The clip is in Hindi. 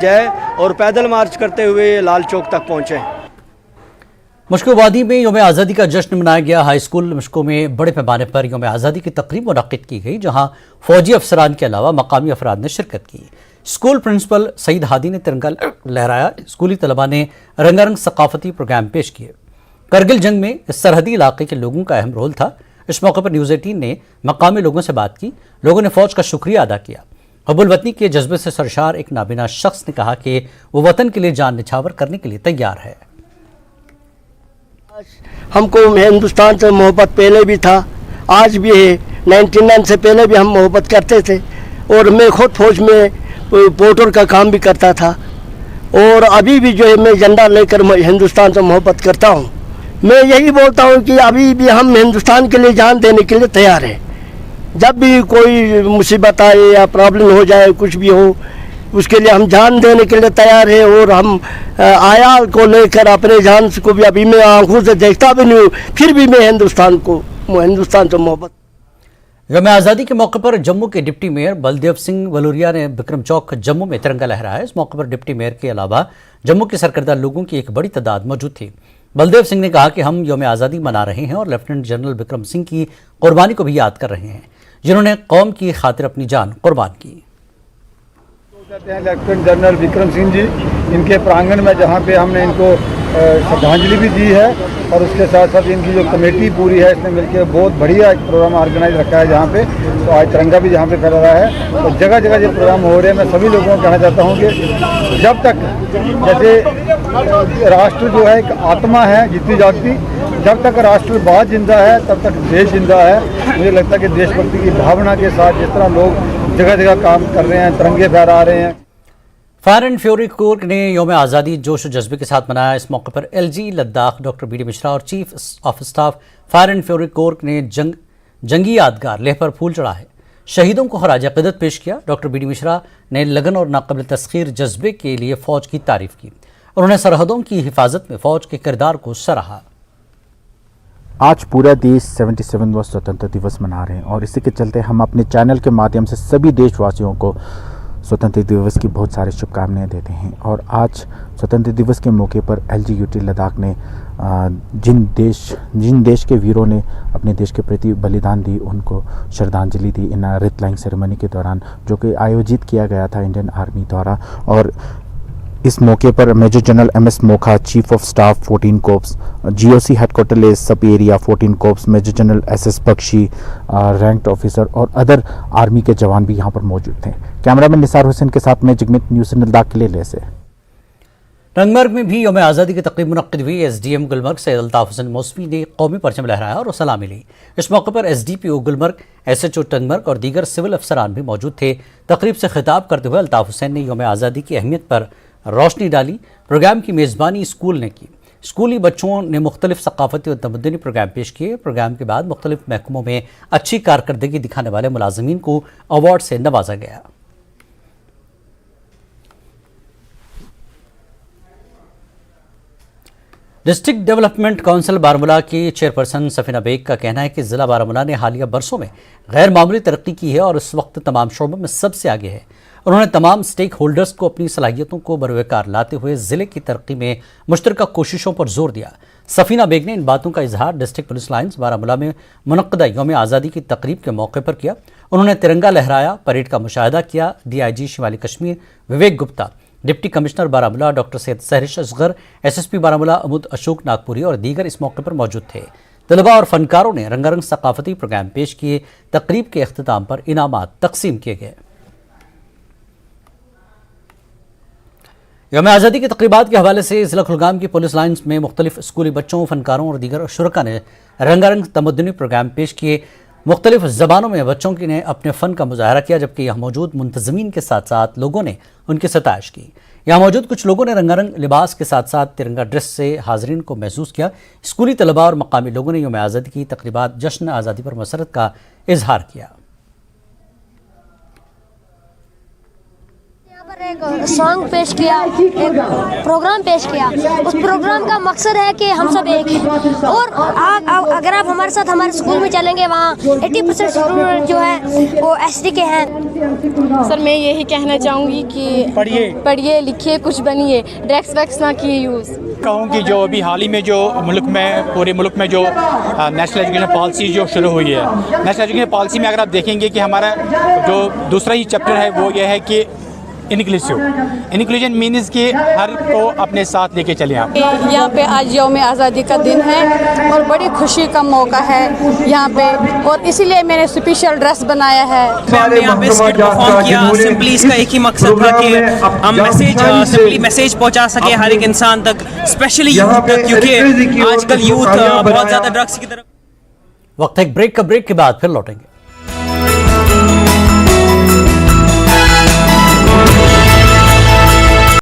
जाए और पैदल मार्च करते हुए लाल चौक तक पहुंचे। मुश्को वादी में यौम आज़ादी का जश्न मनाया गया। हाई स्कूल मुश्को में बड़े पैमाने पर यौम आज़ादी की तकरीब मुनक्किद की गई, जहां फौजी अफसरान के अलावा मकामी अफराद ने शिरकत की। स्कूल प्रिंसिपल सईद हादी ने तिरंगा लहराया। स्कूली तलबा ने रंगारंग सकाफती प्रोग्राम पेश किए। करगिल जंग में इस सरहदी इलाके के लोगों का अहम रोल था। इस मौके पर न्यूज़ 18 ने मकामी लोगों से बात की। लोगों ने फौज का शुक्रिया अदा किया। हब्बुल वतनी के जज्बे से सरशार एक नाबिना शख्स ने कहा कि वो वतन के लिए जान निछावर करने के लिए तैयार है। हमको हिंदुस्तान से मोहब्बत पहले भी था, आज भी है। 99 से पहले भी हम मोहब्बत करते थे और मैं खुद फौज में पोर्टर का काम भी करता था और अभी भी जो है मैं झंडा लेकर हिंदुस्तान से मोहब्बत करता हूँ। मैं यही बोलता हूँ कि अभी भी हम हिंदुस्तान के लिए जान देने के लिए तैयार हैं। जब भी कोई मुसीबत आए या प्रॉब्लम हो जाए, कुछ भी हो, उसके लिए हम जान देने के लिए तैयार है। और हम आयाल को लेकर अपने जान को भी अभी मैं आंखों से देखता भी नहीं हूँ, फिर भी मैं हिंदुस्तान से मोहब्बत। यौम आज़ादी के मौके पर जम्मू के डिप्टी मेयर बलदेव सिंह वलोरिया ने बिक्रम चौक जम्मू में तिरंगा लहराया। इस मौके पर डिप्टी मेयर के अलावा जम्मू के सरकर्दा लोगों की एक बड़ी तादाद मौजूद थी। बलदेव सिंह ने कहा कि हम यौम आज़ादी मना रहे हैं और लेफ्टिनेंट जनरल बिक्रम सिंह की कुर्बानी को भी याद कर रहे हैं, जिन्होंने कौम की खातिर अपनी जान कुर्बान की। लेफ्टिनेंट जनरल विक्रम सिंह जी, इनके प्रांगण में जहाँ पे हमने इनको श्रद्धांजलि भी दी है और उसके साथ साथ इनकी जो कमेटी पूरी है, इसने मिलकर बहुत बढ़िया एक प्रोग्राम ऑर्गेनाइज रखा है जहाँ पे। तो आज तिरंगा भी जहाँ पे फैला रहा है और जगह जगह जो प्रोग्राम हो रहे हैं, मैं सभी लोगों को कहना चाहता हूँ कि जब तक जैसे राष्ट्र जो है एक आत्मा है जीती जागती, जब तक राष्ट्रवाद जिंदा है तब तक देश जिंदा है। मुझे लगता है कि देशभक्ति की भावना के साथ जिस तरह लोग जगह जगह काम कर रहे हैं, तिरंगे फहरा रहे हैं। फायर एंड फ्यूरी कोर ने यौम आज़ादी जोश और जज्बे के साथ मनाया। इस मौके पर LG Ladakh doctor BD Mishra और chief of staff fire and fury corps ने जंगी यादगार लेह पर फूल चढ़ाए, शहीदों को खराज अक़ीदत पेश किया। डॉक्टर BD मिश्रा ने लगन और नाक़ाबिल तस्ख़ीर जज्बे के लिए फ़ौज की तारीफ़ की। उन्होंने सरहदों की हिफाजत में फ़ौज के किरदार को सराहा। आज पूरा देश 77वां स्वतंत्रता दिवस मना रहे हैं और इसी के चलते हम अपने चैनल के माध्यम से सभी देशवासियों को स्वतंत्रता दिवस की बहुत सारी शुभकामनाएं देते हैं। और आज स्वतंत्रता दिवस के मौके पर LGUT लद्दाख ने जिन देश के वीरों ने अपने देश के प्रति बलिदान दी, उनको श्रद्धांजलि दी इन रिट लाइंग सेरेमनी के दौरान, जो कि आयोजित किया गया था इंडियन आर्मी द्वारा। और इस मौके पर major general MS Mokha, chief of staff 14 corps, GOC headquarter Leh sub area 14 corps, major general SS Bakshi, ranked officer और अदर आर्मी के जवान भी यहाँ पर मौजूद थे। कैमरामैन निसार हुसैन के साथ में जिगमित, न्यूज़ लद्दाख के लिए ले से। रंगमर्ग में भी यौम आज़ादी की तकरीब मुनक्किद हुई। SDM गुलमर्ग सैयद अल्ताफ़ हुसैन मौसवी ने कौमी परचम लहराया और सलामी ली। इस मौके पर SDPO गुलमर्ग, SHO टंगमर्ग और दीगर सिविल अफसरान भी मौजूद थे। तकरीब से खिताब करते हुए अल्ताफ़ हुसैन ने यौम आज़ादी की अहमियत पर रोशनी डाली। प्रोग्राम की मेज़बानी स्कूल ने की। स्कूली बच्चों ने मुख्तलिफ सकाफती और तमद्दुनी प्रोग्राम पेश किए। प्रोग्राम के बाद मुख्तलिफ महकमों में अच्छी कारकर्दगी दिखाने वाले मुलाजमीन को अवार्ड से नवाजा गया। डिस्ट्रिक्ट डेवलपमेंट काउंसिल बारामूला की चेयरपर्सन सफीना बेग का कहना है कि ज़िला बारामूला ने हालिया बरसों में गैर मामूली तरक्की की है और इस वक्त तमाम शोबों में सबसे आगे है। उन्होंने तमाम स्टेक होल्डर्स को अपनी सलाहियतों को बरवकार लाते हुए ज़िले की तरक्की में मुश्तरका कोशिशों पर जोर दिया। सफीना बेग ने इन बातों का इजहार डिस्ट्रिक्ट पुलिस लाइन्स बारामूला में मुनक्कदा यौम आज़ादी की तकरीब के मौके पर किया। उन्होंने तिरंगा लहराया, परेड का मुशाहिदा किया। DIG शिमाली Kashmir Vivek Gupta, deputy commissioner Baramulla doctor Syed Sehrish Asghar, SSP Baramulla Amod Ashok Nagpuri और दीगर इस मौके पर मौजूद थे। तलबा और फनकारों ने रंगारंग सकाफती प्रोग्राम पेश किए। तकरीब के अख्तिताम पर इनामात तकसीम किए गए। यौम आज़ादी की तकरीबात के हवाले से ज़िला कुलगाम की पुलिस लाइन्स में मुख्तलिफ स्कूली बच्चों, फनकारों और दीगर शुरका ने रंगारंग तमद्दुनी प्रोग्राम पेश किए। मुख्तलिफ ज़बानों में बच्चों की ने अपने फ़न का मुजाहरा किया, जबकि यहाँ मौजूद मुंतज़मीन के साथ साथ लोगों ने उनकी सताइश की। यहाँ मौजूद कुछ लोगों ने रंगारंग लिबास के साथ साथ तिरंगा ड्रेस से हाज़रीन को महसूस किया। स्कूली तलबा और मकामी लोगों ने यौम आज़ादी की तकरीबात जश्न आज़ादी पर मसरत का इजहार किया। एक सॉन्ग पेश किया, एक प्रोग्राम पेश किया। उस प्रोग्राम का मकसद है कि हम सब एक हैं। और अगर आप हमारे साथ हमारे स्कूल में चलेंगे, वहाँ 80% स्टूडेंट जो है वो SD के हैं। सर मैं यही कहना चाहूँगी कि पढ़िए लिखिए कुछ बनिए, ड्रग्स वैक्स ना किए यूज़। कहूँ कि जो अभी हाल ही में जो पूरे मुल्क में जो नेशनल एजुकेशन पॉलिसी जो शुरू हुई है, नेशनल एजुकेशन पॉलिसी में अगर आप देखेंगे कि हमारा जो दूसरा ही चैप्टर है वो ये है कि इंक्लूजन मीन्स कि हर को अपने साथ लेके चले आप। यहाँ पे आज यौम आज़ादी का दिन है और बड़ी खुशी का मौका है यहाँ पे, और इसीलिए मैंने स्पेशल ड्रेस बनाया है। हमने यहाँ पे स्किट परफॉर्म किया। सिंपली इसका एक ही मकसद था कि हम मैसेज पहुँचा सके हर एक इंसान तक, स्पेशली यूथ तक, क्योंकि आजकल यूथ बहुत ज़्यादा ड्रग्स की तरफ। वक्त है एक ब्रेक के बाद फिर लौटेंगे।